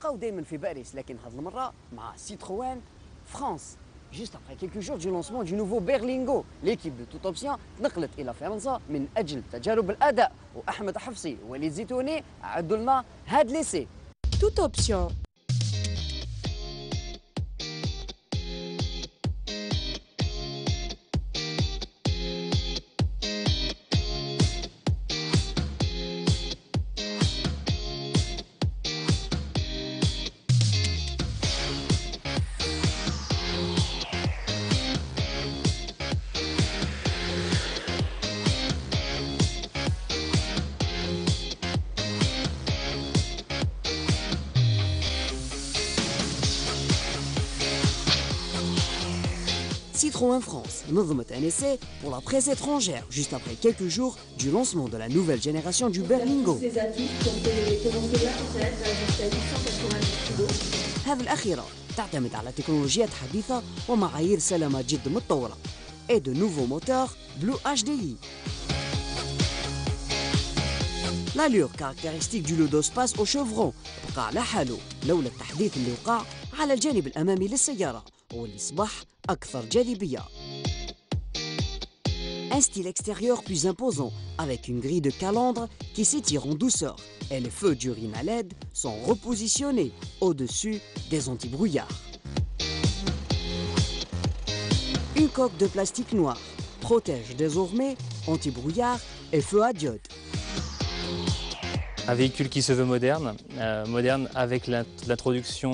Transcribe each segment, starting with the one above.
نبقاو دائما في باريس لكن هذه المره مع Citroën France. Juste après quelques jours du lancement du nouveau Berlingo, l'équipe de Toute Option تنقلت إلى فرنسا من أجل تجارب الأداء وأحمد حفصي ووليد زيتوني عدوا لنا هاد ليسي. Toute Option. Citroën France نظمت un essai pour la presse étrangère juste après quelques jours du lancement de la nouvelle génération du Berlingo. Ces atouts qui ont commencé là peut-être jusqu'à 890 kg. هذه الأخيرة تعتمد على تكنولوجيات حديثة ومعايير سلامة جد متطورة et de nouveaux moteurs Blue HDI. L'allure caractéristique du Lodos passe au chevron بقى على حاله لولا التحديث اللي وقع على الجانب الأمامي للسيارة واللي أصبح أكثر جاذبية. Un style extérieur plus imposant avec une grille de calandre qui s'étire en douceur et les feux d'urine à LED sont repositionnés au-dessus des antibrouillards. Une coque de plastique noir protège désormais antibrouillard et feux à diode. Un véhicule qui se veut moderne, moderne avec l'introduction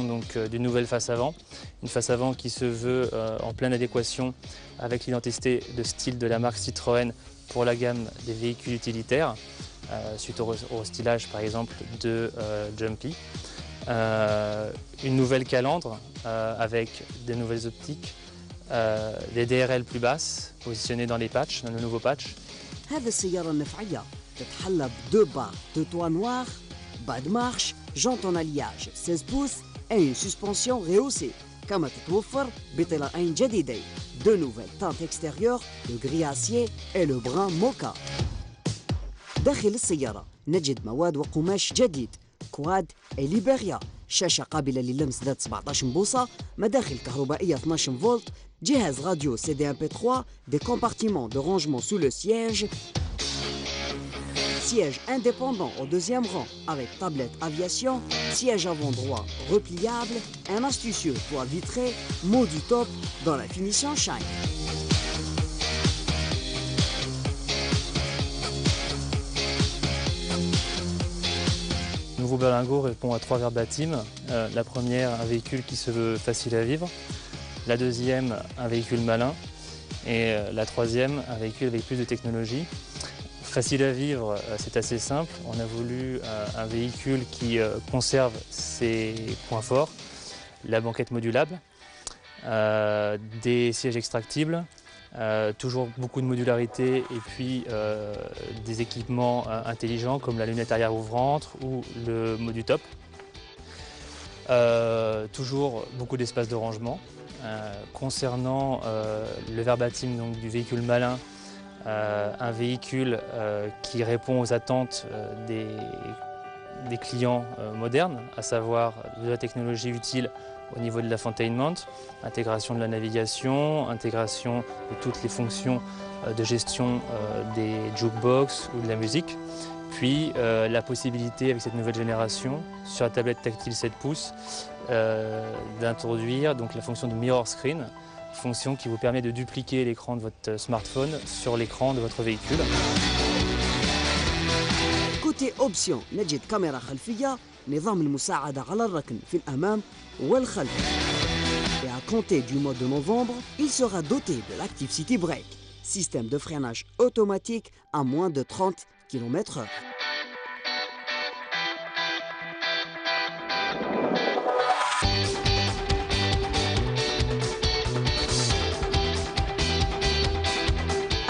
d'une nouvelle face avant. Une face avant qui se veut en pleine adéquation avec l'identité de style de la marque Citroën pour la gamme des véhicules utilitaires, suite au stylage par exemple de Jumpy. Une nouvelle calandre avec des nouvelles optiques, des DRL plus basses positionnées dans les patchs, dans le nouveau patch. تتحلى بدو بار دو توا نوار بعد مارش جونت en alliage 16 pouces et une suspension rehaussée كما تتوفر بطلائين جديدين de nouvelles teintes extérieures le gris acier et le brun mocha. داخل السيارة نجد مواد وقماش جديد كواد et ليبريا شاشة قابلة للمس ذات 17 بوصة مداخل كهربائية 12 فولت جهاز راديو CD MP3 des compartiments de rangement sous le siège siège indépendant au deuxième rang avec tablette aviation, siège avant droit repliable, un astucieux toit vitré, mot du top dans la finition shine. Le nouveau Berlingo répond à 3 verbatims. La première, un véhicule qui se veut facile à vivre. La deuxième, un véhicule malin. Et la troisième, un véhicule avec plus de technologie. Facile à vivre, c'est assez simple. On a voulu un véhicule qui conserve ses points forts, la banquette modulable, des sièges extractibles, toujours beaucoup de modularité et puis des équipements intelligents comme la lunette arrière ouvrante ou le mode du top. Toujours beaucoup d'espace de rangement. Concernant le verbatim donc, du véhicule malin, un véhicule qui répond aux attentes des clients modernes, à savoir de la technologie utile au niveau de l'infotainment, intégration de la navigation, intégration de toutes les fonctions de gestion des jukebox ou de la musique, puis la possibilité avec cette nouvelle génération sur la tablette tactile 7 pouces d'introduire donc la fonction de mirror screen, fonction qui vous permet de dupliquer l'écran de votre smartphone sur l'écran de votre véhicule. Côté option نجد كاميرا خلفية نظام المساعدة على الركن في الأمام والخلف. Et à compter du mois de novembre, il sera doté de l'Active City Brake, système de freinage automatique à moins de 30 km/h.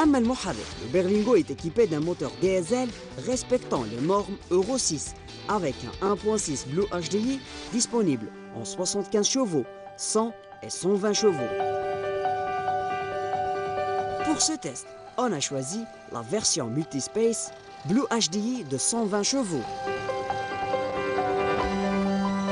أما المحرك, le Berlingo est équipé d'un moteur diesel respectant les normes Euro 6 avec un 1.6 Blue HDI disponible en 75 chevaux, 100 et 120 chevaux. Pour ce test, on a choisi la version Multispace Blue HDI de 120 chevaux.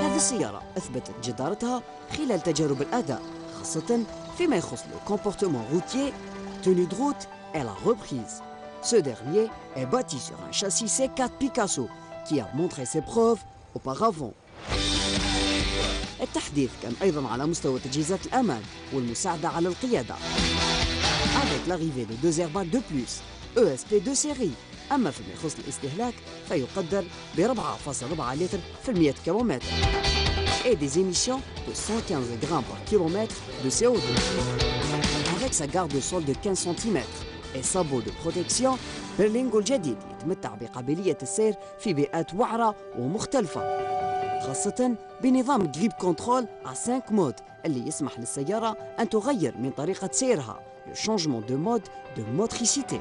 هذا السيارة أثبتت جدارتها خلال تجارب الأداء خاصة فيما يخص le comportement routier, la tenue de route et la reprise. Ce dernier est bâti sur un châssis C4 Picasso qui a montré ses preuves auparavant. التحديث كان أيضا على مستوى تجهيزات الأمان والمساعدة على القيادة. Avec l'arrivée de 2 airbags de plus, ESP de série. أما فيما يخص الاستهلاك فيقدر ب 4.4 لتر في 100 كيلومتر. Et des émissions de 115 grammes par kilomètre de CO2. Avec sa garde-sol de 15 cm et sabots de protection, بيرلينغو الجديد يتمتع بقابلية السير في بيئات وعرة ومختلفة. خاصة بنظام جريب كنترول à 5 مود اللي يسمح للسيارة أن تغير من طريقة سيرها. Le changement de mode de motricité.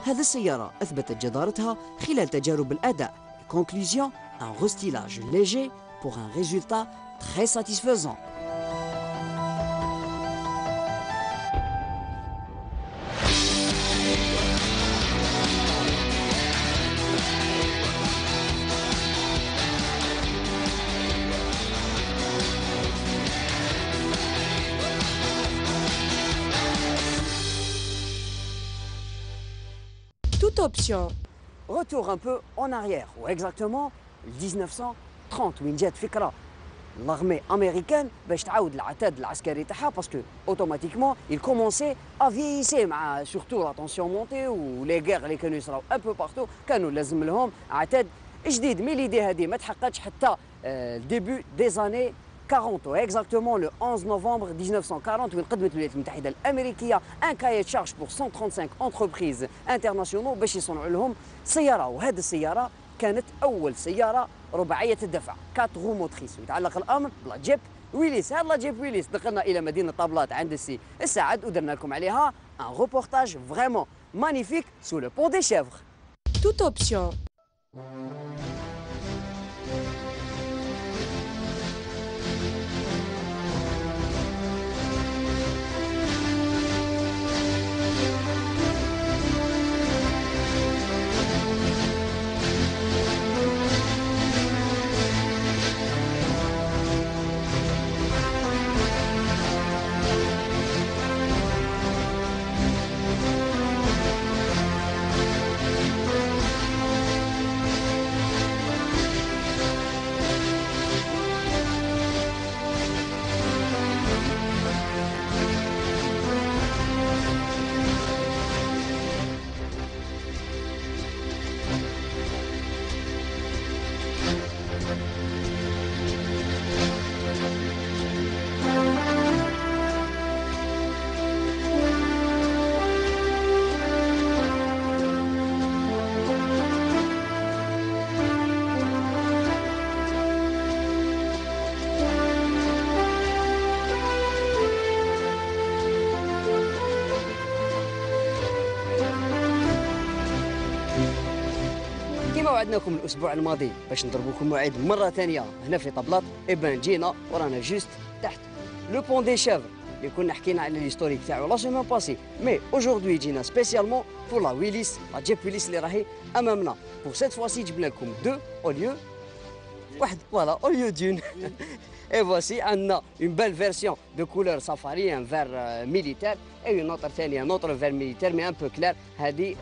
هذه السيارة أثبتت جدارتها خلال تجارب الأداء. Conclusion, un restylage léger pour un résultat très satisfaisant. Toute option. Retour un peu en arrière, ou exactement 1930 وين جات فكرة l'armée américaine باش تعاود العتاد العسكري تاعها باسكو اوتوماتيكمون il commençait à vieillir مع surtout la tension montée و les guerres اللي كانوا يصراو un peu partout كانوا لازم لهم عتاد جديد. مي ليدي هذه ما تحققتش حتى début des années 40 exactement le 11 novembre 1940 وين قدمت الولايات المتحدة الأمريكية un cahier de charge pour 135 entreprises internationaux باش يصنعوا لهم سيارة. وهذه السيارة كانت أول سيارة رباعية الدفع 4 رو موتريس. ويتعلق الأمر بلا جيب ويليس. هذا لا جيب ويليس دخلنا إلى مدينة طابلات عند السي السعد ودرنا لكم عليها un reportage vraiment magnifique sous le pont des Chèvres. Toute option. وعدناكم الاسبوع الماضي باش نضربوكم موعد مره ثانيه هنا في طبلات. ابان جينا ورانا جوست تحت لو بون دي شيفر اللي كنا حكينا على ليستوريك تاعو لا سيمين باسي. مي اوجوردي جينا سبيسيالمون بور لا ويليس لا جيب ويليس اللي راهي امامنا. بور سيت فواسي جبنا لكم دو او ليو واحد فوالا او ليو دون. Et voici un une belle version de couleur safari, un vert militaire, et une autre ثانية, un autre vert militaire mais un peu clair. هذه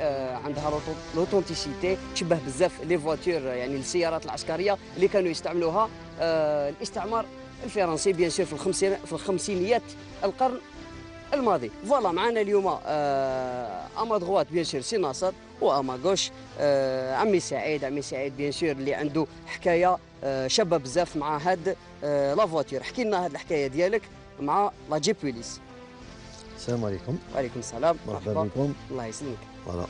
عندها l'authenticité تشبه بزاف لي فواتور يعني السيارات العسكرية اللي كانوا يستعملوها الاستعمار الفرنسي بيان سور في الخمسينيات القرن الماضي. فوالا معنا اليوم اما دغوات بيان سور سي ناصر واما غوش عمي سعيد بيان سور اللي عنده حكايه شابه بزاف مع هاد لا فواتور. احكي لنا هاد الحكايه ديالك مع لا جيب ويليس. السلام عليكم. وعليكم السلام. مرحبا بكم. الله يسلمك. فوالا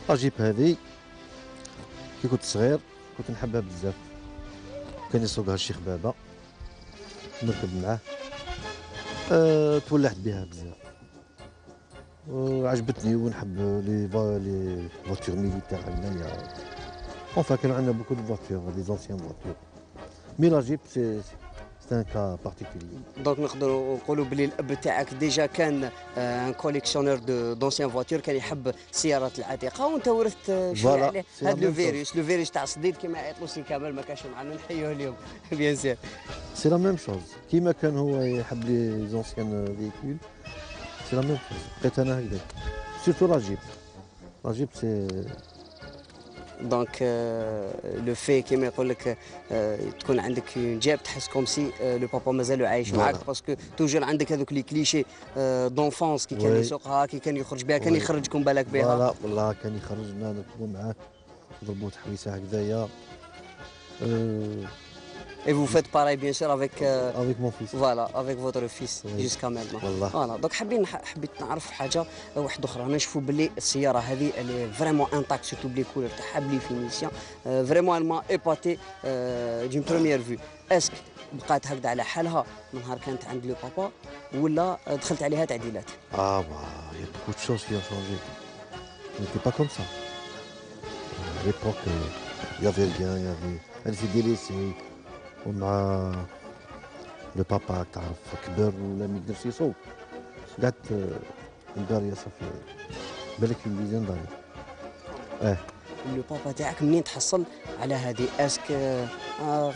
لا جيب هذه كي كنت صغير كنت نحبها بزاف. كان يسوقها الشيخ بابا نركب معاه تولعت بها بزاف وعجبتني ونحب لي فواتور ميليتير هنايا. اونفا كانوا عندنا بوكو دو فواتور دي زونسيان فواتور مي لا جيب سي سي ان كا بارتيكولي. دونك نقدروا نقولوا بلي الاب تاعك ديجا كان ان كوليكسيونور دونسيان فواتور، كان يحب السيارات العتيقه، وانت ورثت شويه عليه هذا لو فيروس تاع صديد كما يعيطوا سي كامل، ما كانش معنا نحيوه اليوم بيان سير. سي لا ميم شوز كيما كان هو يحب لي زونسيان فيكول، سي لا ميم شوز بقيت انا هكذا. سيرتو لا جيب سي دونك لو في كيما يقول لك تكون عندك جاب تحس كوم سي لو بابا مازالو عايش معاك، باسكو توجور عندك هذوك لي كليشي دونفونس كي كان يسوقها، كي كان يخرج بها، كان يخرجكم بالك بها. لا والله كان يخرجنا نركبوا معاه نضربوا تحويسه هكذايا. Et vous faites pareil bien sûr avec mon fils. Voilà, avec votre fils jusqu'à maintenant. Voilà. Donc حبيت نعرف حاجه واحده اخرى. انا نشوفوا باللي السياره هذه اللي فريمون انتاكت سورتو بلي كولور تاعها بلي فينيسيون فريمون الما ايباتي دون بروميير فيو. اسك بقات هكذا على حالها من نهار كانت عند لو بابا ولا دخلت عليها تعديلات؟ Ah bah, il y a beaucoup de choses qui ont changé. On n'était pas comme ça. À l'époque, il y avait rien, il y avait... Elle s'est délaissée. ومع لو بابا تعرف كبر ولا ما يقدرش يسوق، قعدت الدارية صافي بالك الوليدين داري. لو بابا تاعك منين تحصل على هذه؟ اسك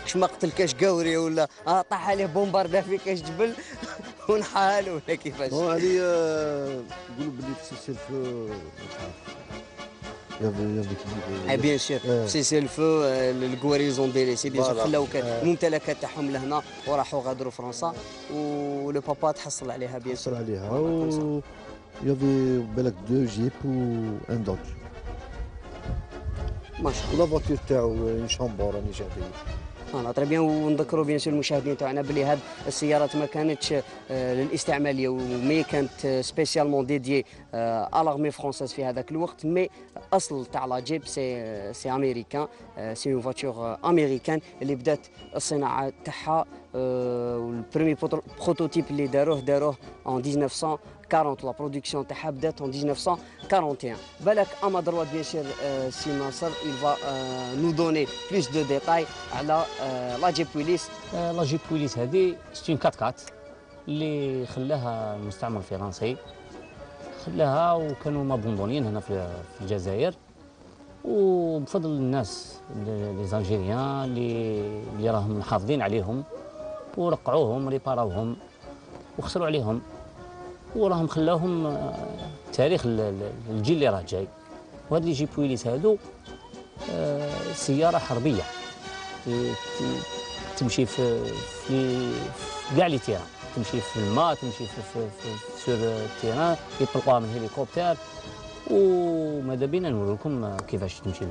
كش ما قتلكاش قوري ولا طاح عليه بومباردا في كاش جبل ونحال ولا كيفاش؟ هذه يقولوا بلي في سيسي الفو مش عارف. بيان سور سي الفو الكواريزون ديليسي بيان سور خلاو الممتلكات تاعهم لهنا وراحوا غادروا فرنسا ولو بابا تحصل عليها بيان سور. تحصل عليها و يافي بالك دو جيب و ان دوج. ماشي ولا فواتور تاعو اون شامبور راني جايبين. تري بيان. ونذكروا بيان سور المشاهدين تاعنا بلي هاد السيارات ما كانتش للاستعمال يومي، كانت سبيسيالمون ديديي ا لارمي فرونسيز في هذاك الوقت، مي اصل تاع لا جيب سي امريكان، سي اون فواتور امريكان اللي بدات الصناعه تاعها والبريمي بروتوتيب اللي داروه en 1940. لا برودكسيون تاعها بدات en 1941. بالك اما دروات بيان سور سي ناصر il va nous donner plus de détails على لا جيب ويليس. لا جيب ويليس هذه ستون 4x4 اللي خلاها المستعمر الفرنسي، خلاها وكانوا مابوندونين هنا في الجزائر، وبفضل الناس لي زالجيريان اللي راهم محافظين عليهم ورقعوهم ريباراوهم وخسروا عليهم، وراهم خلاوهم تاريخ الجيل اللي راه جاي. وهاد لي جيب ويليس هادو سياره حربيه تمشي في كاع لي تيران، تمشي في الماء، تمشي في سور التيران، يطلقوها من هليكوبتر، وماذا بينا نوري لكم كيفاش تمشي.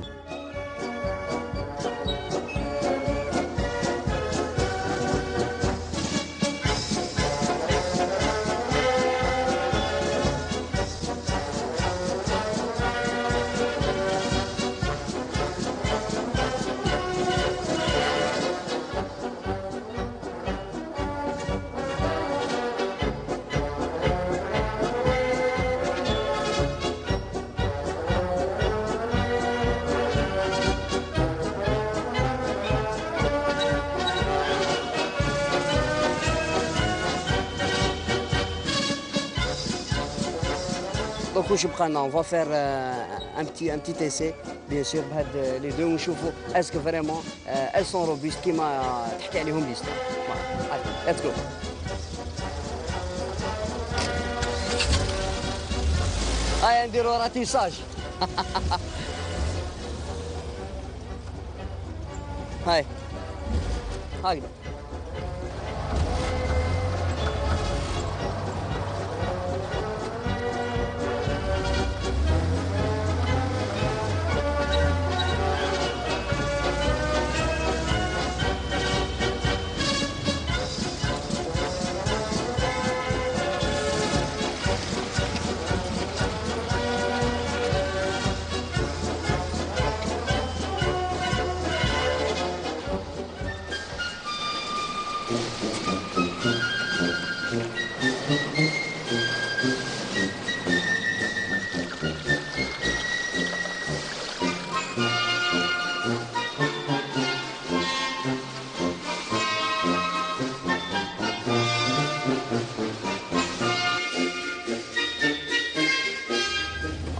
دونك واش بقى لنا؟ اون فا فير ان بتي ايسي بيان سور بهاد لي دو ونشوفوا اسكو فريمون ال سون روبوست كيما تحكي عليهم ليستوار. ليتس جو. هيا نديرو راتيساج. هاي هكذا.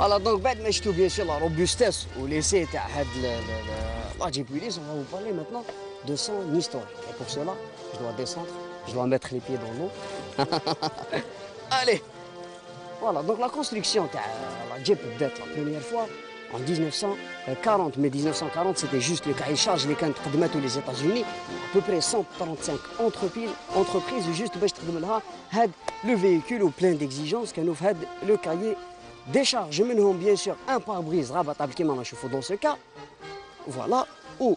Voilà, donc بعد je bien sûr la robustesse ou l'essai تاع هاد la Jeep Willys, on va vous parler maintenant de son historique. Et pour cela, je dois descendre, je dois mettre les pieds dans l'eau. Allez. Voilà, donc la construction de la Jeep بدات la première fois en 1940, mais 1940 c'était juste le cahier de charge اللي كانت قدمته les États-Unis, à peu près 135 entreprises juste باش تخدم لها هاد le véhicule au plein d'exigences كانوا في هاد le cahier des charges منهم bien sûr un pare-brise رابطable كيما نشوفوا dans ce cas. Voilà, ou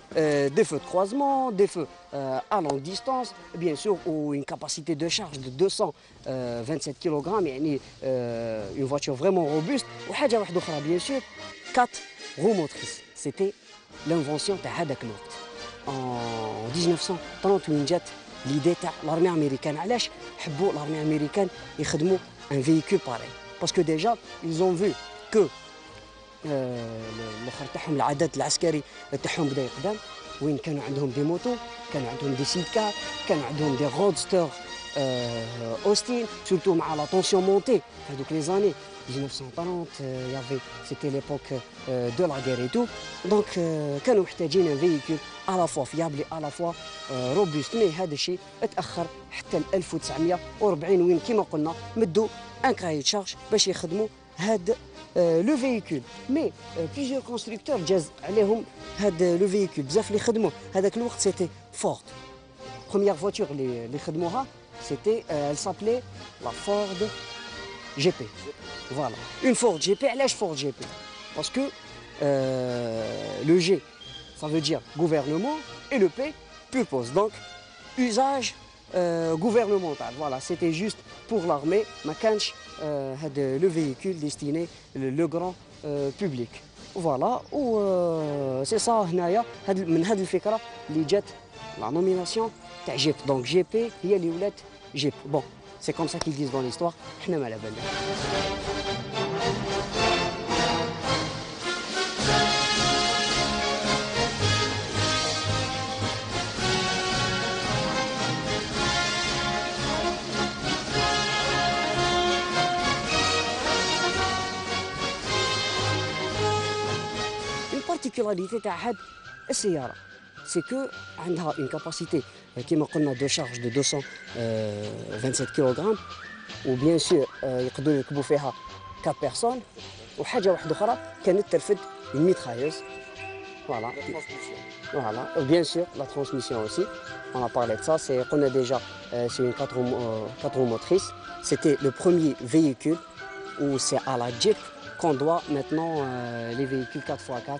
des feux de croisement, des feux à longue distance, bien sûr, ou une capacité de charge de 227 kg, une voiture vraiment robuste. Ou حاجة واحدة أخرى, bien sûr, 4 roues motrices. C'était l'invention de هذاك الوقت. En 1930 وين جات l'idée تاع l'armée américaine. علاش حبوا l'armée américaine يخدموا un véhicule pareil? Parce que déjà, ils ont vu que الاخر تاعهم العدد العسكري تاعهم بدا يقدم وين كانوا عندهم دي موتو كانوا عندهم دي سيدكار كانوا عندهم دي رودستر اوستين سورتو مع لا طونسيون مونتي هذوك لي زاني 1930 يافي سيتي ليبوك دو لا غير اي تو دونك كانوا محتاجين ان فييكول على فوا فيابل على فوا روبوست مي هذا الشيء اتاخر حتى ل 1940 وين كما قلنا مدوا ان كاي تشارج باش يخدموا هاد le véhicule. Mais plusieurs constructeurs جاز عليهم هذا le véhicule بزاف اللي خدموه هذاك الوقت c'était Ford. Première voiture اللي خدموها c'était elle s'appelait la Ford GP. Voilà. Une Ford GP, علاش Ford GP? Parce que le G ça veut dire gouvernement et le P purpose. Donc usage gouvernemental. Voilà, c'était juste pour l'armée, ما كانش le véhicule destiné le grand public. Voilà, ou c'est ça هنايا من هذه الفكرة اللي جات la nomination تاع جيب. Donc GP هي اللي ولات جيب. Bon, c'est comme ça qu'ils disent dans l'histoire. حنا ما على بالنا. particularité تاع هاد السيارة c'est que عندها une capacité كما قلنا de charge de 227 kg و bien sûr يقدروا يركبوا فيها 4 personnes وحاجة واحدة أخرى كانت ترفد une mitrailleuse. Voilà. Voilà. Et bien sûr la transmission aussi. On a parlé de ça. C'est qu'on a déjà c'est une 4 roues motrices. C'était le premier véhicule où c'est à la Jeep qu'on doit maintenant les véhicules 4x4.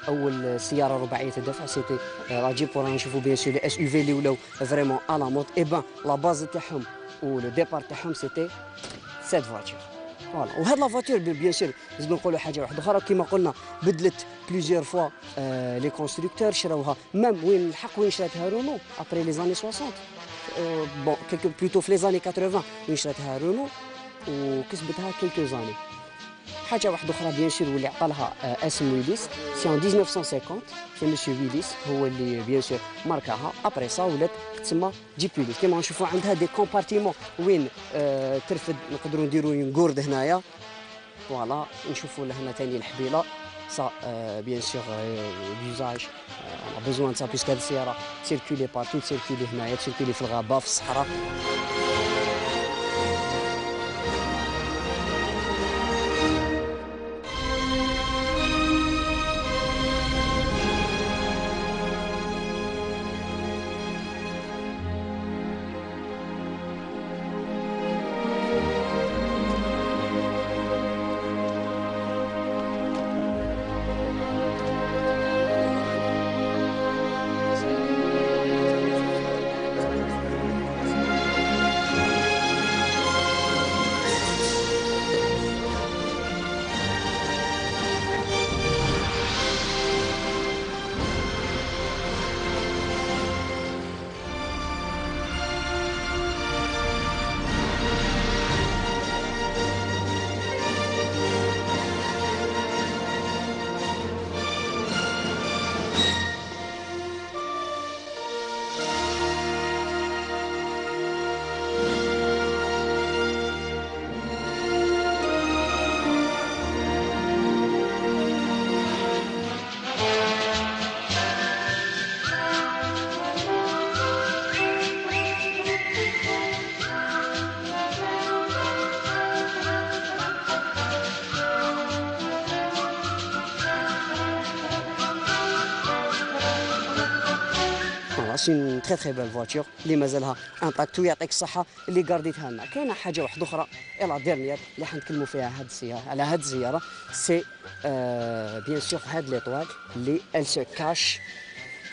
اول سياره رباعيه الدفع سيتي لا جيب ورانا نشوفوا بيان سور لي اس يو في اللي ولاو فريمون على مود اي بان لا باز تاعهم ولو ديبار تاعهم سيتي سيت فواتور. فوالا وهاد لا فواتور بيان سور لازم نقولوا حاجه واحده اخرى كما قلنا بدلت بليزيور فوا لي كونستركتور شراوها ميم وين الحق وين شراتها رونو ابري لي زاني 60 بون كيلكو بلوتو في لي زاني 80 وين شراتها رونو وكسبتها كيلكو زاني. حاجه واحده اخرى بيان سور واللي عطى لها اسم ويليس سي ان 1950 سي مسيو ويليس هو اللي بيان سور ماركاها ابري سا ولات تسمى جيب ويليس. كيما نشوفوا عندها دي كومبارتيمون وين ترفد نقدروا نديروا اون غورد هنايا. فوالا نشوفوا لهنا ثاني الحبيله سا بيان سور لوزاج on a besoin de ça puisque هذه السياره تسيركولي بارتو تسيركولي هنايا تسيركولي في الغابه في الصحراء. فوالا سي تري تري بال فواتور اللي مازالها انتاكت ويعطيك الصحه اللي قارديتها لنا. كاينه حاجه واحده اخرى اي لا ديرنيير اللي حنتكلموا فيها هاد السياره على هاد الزياره سي بيان سور هاد ليطوال اللي ال سو كاش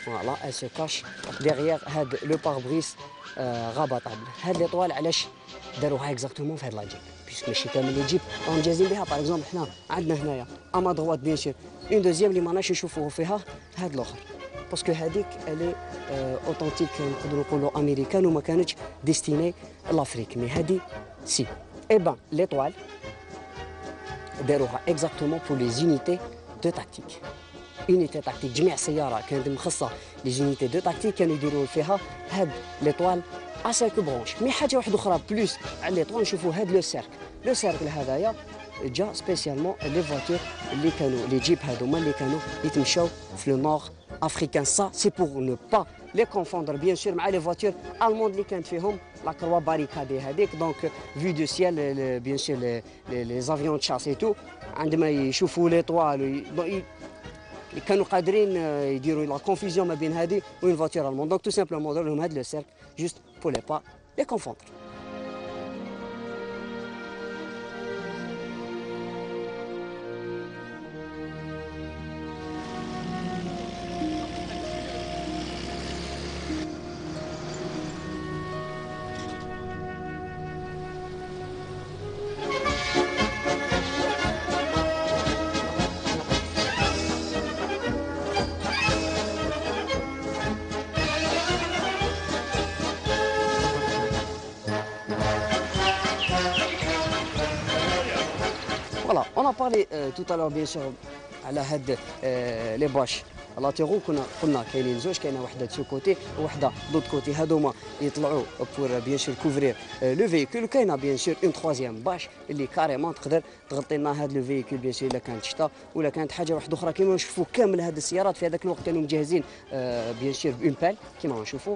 فوالا ال سو كاش ديغيير هاد لو باربريس غابطابل. هاد ليطوال علاش داروها اكزاكتومون في هاد لا جيب بيسك ماشي كامل اللي جيب راهم جاهزين بها. باغ اكزومبل حنا عندنا هنايا اما دروات بيان سور اون دوزيام اللي ماناش نشوفوه فيها هاد الاخر باسكو هذيك الي اوثنتيك نقدروا نقولوا امريكان وما كانتش ديستيني لافريك. مي هذه سي اي بان ليطوال داروها اكزاكتومون بور لي زونيتي دو تاكتيك. اونيتي تاكتيك جميع السياره كانت مخصصه لي زونيتي دو تاكتيك كانوا يديروا فيها هاد ليطوال ا 5 برونش. مي حاجه واحده اخرى بلوس على ليطوال نشوفوا هاد لو سيركل هذايا جا سبيسيالمون لي فواتور اللي كانوا لي جيب هذوما اللي كانوا يتمشاو في لو نور افريكان. سا سي بور نو با لي كونفوندر بيان سور مع لي فواتور الموند اللي كانت فيهم لا كروا باريكادي هذيك. دونك في دو سيال بيان سور لي زافيون تشاس اي تو عندما يشوفوا ليطوال كانوا قادرين يديروا لا كونفيزيون ما بين هذه وين فواتور الموند. دونك تو سامبلومون داروا لهم هذا لو سيرك جوست بور لي با لي كونفوندر. Voilà, on a parlé tout à l'heure bien sûr على هاد لي باش لاتيرو قلنا كاينين زوج، كاينه وحده دو كوتي وحده دوت كوتي، هادوما يطلعوا بور بيان سور كوفرير لو فيكول. وكاينه بيان سور اون تخوازيام باش اللي كاريمون تقدر تغطي لنا هاد لو فيكول بيان سور الا كانت شتا ولا كانت حاجه واحده اخرى. كيما نشوفوا كامل هاد السيارات في هذاك الوقت كانوا مجهزين بيان سور بون بال كيما نشوفوا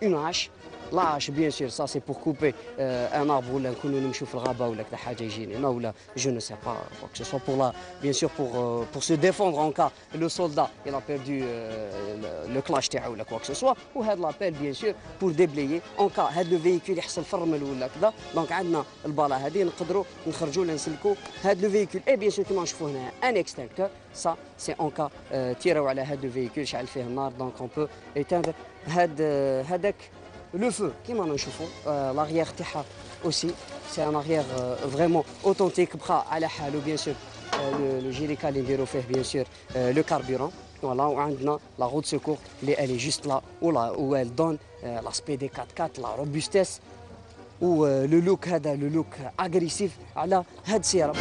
اون عاش لاش بيان سور سا سي بور كوبي ان اربر ولا نكونوا نمشوا في الغابه ولا كذا حاجه يجيني هنا ولا جو نو سي با كو سو بور لا بيان سور بور سو ديفوندر ان كا لو سولدا il a perdu لو كلاش تاعو ولا كوا كو سوا. وهاد لابيل بيان سور بور ديبلايي ان كا هاد لو فيكول يحصل في الرمل ولا كذا. دونك عندنا البالا هذه نقدروا نخرجوا ولا نسلكوا هاد لو فيكول. اي بيان سور كيما نشوفوا هنا ان اكستنكتور سا سي ان كا تيراو على هاد لو فيكول شعل فيه النار. دونك اون بو ايتاندر هذاك le feu كيما نشوفوا لاغيير تاعها aussi c'est un arrière vraiment authentique بقى على حاله بيان سور لو جيريكا اللي نديروا فيه بيان سور لو كاربيرون فوالا. وعندنا لا غوت سيكور اللي الي جوست لا و elle donne l'aspect des 4x4 la robustesse و لو لوك هذا لو لوك اغريسيف على هاد السياره.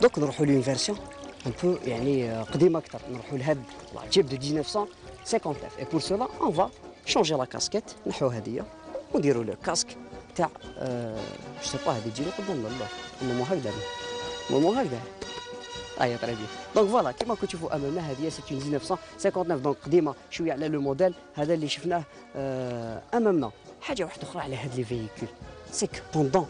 دوك نروحوا لون فيرسيون ان بو يعني قديمه اكثر، نروحوا لهاد لا جيب دو 1959 اي بور سولا اون فا شونجي لا كاسكيت نحو هذيا ونديروا لو كاسك تاع جو سي با هذه تجينا قدامنا الله مو هكذا مو هكذا اي تري بيان. دونك فوالا كيما كنتوا تشوفوا امامنا هذه سي 1959 دونك قديمه شويه على لو موديل هذا اللي شفناه امامنا. حاجه واحده اخرى على هاد لي فييكول سي كو بوندون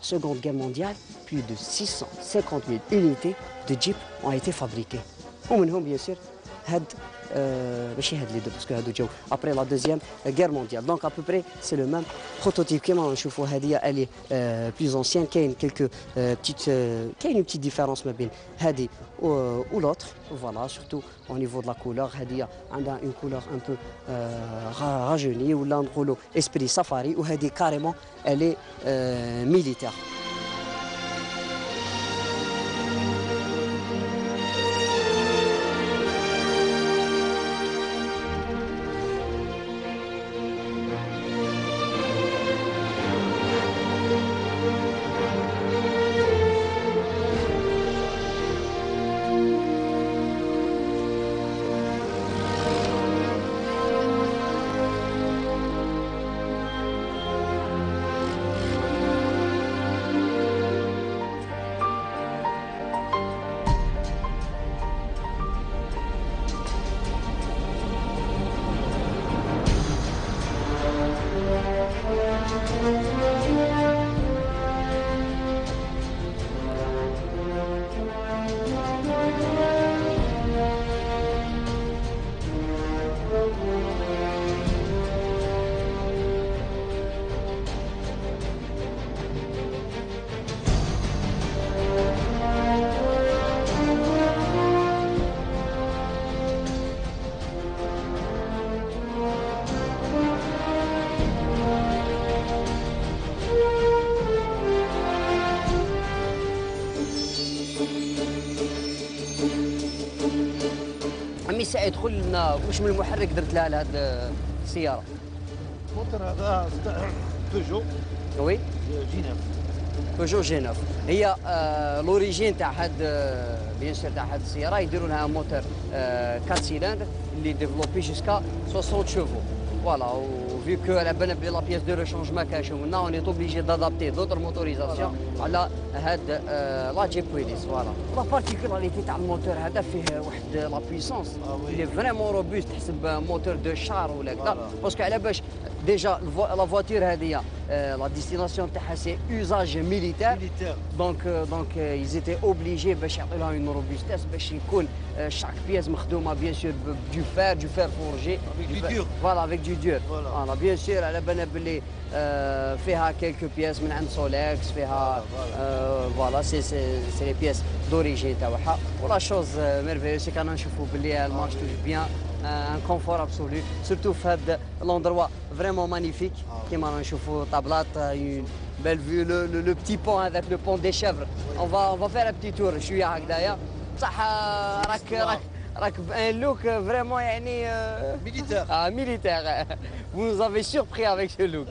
Seconde Guerre mondiale, plus de 650 000 unités de Jeep ont été fabriquées. ومنهم bien sûr هاد ماشي هاد لي دو باسكو هادو جاو après la deuxième guerre mondiale. Donc à peu près c'est le même prototype. كيما نشوفوا هذه elle est plus ancienne. كاين quelques petites كاين une petite différence ما بين هذه ou l'autre. Voilà, surtout au niveau de la couleur. هذه عندها une couleur un peu rajeunie ولا نقولوا esprit safari. وهذه carrément elle est militaire. سعيد قول لنا واش من المحرك درت لها لهذه السياره؟ الموتور هذا بيجو وي جينيف. بيجو جي 9. هي لوريجين تاع هاد بيان سور تاع هاد السياره يديروا لها موتور 4 سيلندر اللي ديفلوبي جوسكا 60 شوفو. فوالا وفي كو على بالنا بلي لا بياس دو ريشونج ما كانش ومنا اون اي اوبليجي دادابتي دوطر موتوريزاسيون على هاد لا جيب ويليس. فوالا لا بارتيكولاريتي تاع الموتور هذا فيه واحد لا بويسونس اللي فريمون روبوست تحسب موتور دو شار ولا كذا باسكو على باش ديجا لا فواتور هذه لا ديستيناسيون تاعها سي يوزاج ميليتير دونك يزيتي اوبليجي باش يعطيو لها اون روبوستيس باش يكون chaque pièce مخدومه bien sûr du fer forgé voilà avec du dur voilà bien sûr على بالنا باللي فيها quelques pièces من عند سولكس فيها voilà c'est les pièces d'origine تاعها ولا chose merveilleuse c'est كنا نشوفوا باللي المارش توج بيان un confort absolu surtout في هذا l'endroit vraiment magnifique كيما نشوفوا طابلات une belle vue le petit pont avec le pont des chèvres on va faire un petit tour شويه هكذايا صح راك بان لوك فريمون يعني ميليتير. ميليتير. Vous nous avez surpris avec ce look.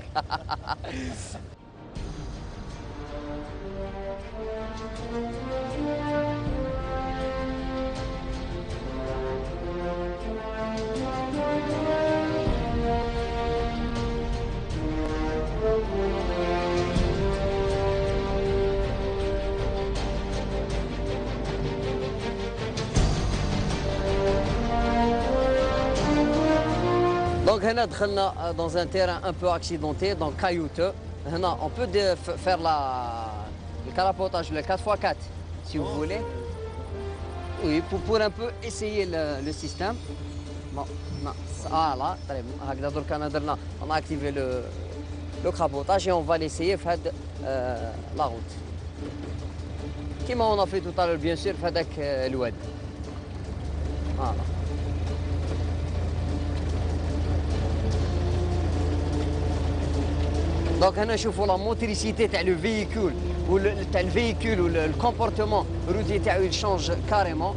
Donc هنا دخلنا dans un terrain un peu accidenté, donc caillouteux. هنا on peut faire le carapotage, le 4x4 si vous voulez. Oui, pour un peu essayer le système. Bon, non, voilà, هكذا درك انا درنا on a activé le crapotage et on va l'essayer في هاد la route. كيما on a fait tout à l'heure bien sûr في هذاك الواد. Voilà. دونك هنا نشوفوا لا موتريسيتي تاع لو فييكول تاع الفييكول والكومبورتمون روتي تاعو يشونج كاريمون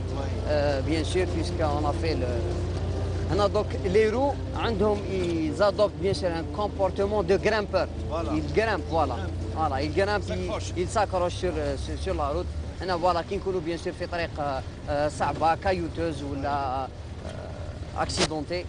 بيان سور بيسكو اون ا في هنا دونك لي رو عندهم يزادوبت بيان سور ان كومبورتمون دو غرامبور يغرامب فوالا يغرامب يساكروش سور لا روت هنا فوالا كي نكونوا بيان سور في طريق صعبه كايوتوز ولا اكسيدونتي.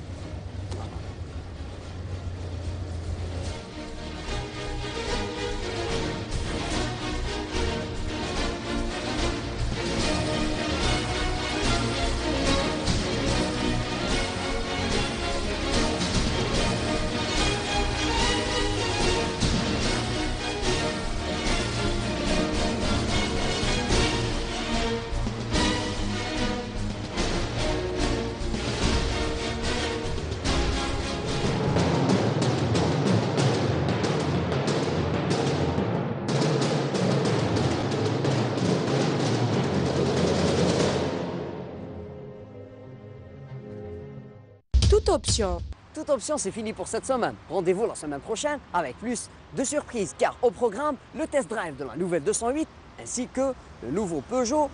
Toute option, c'est fini pour cette semaine. Rendez-vous la semaine prochaine avec plus de surprises car au programme, le test drive de la nouvelle 208 ainsi que le nouveau Peugeot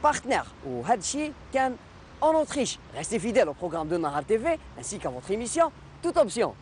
partenaire au Hadchi Cannes en Autriche. Restez fidèles au programme de Nahar TV ainsi qu'à votre émission Toute option.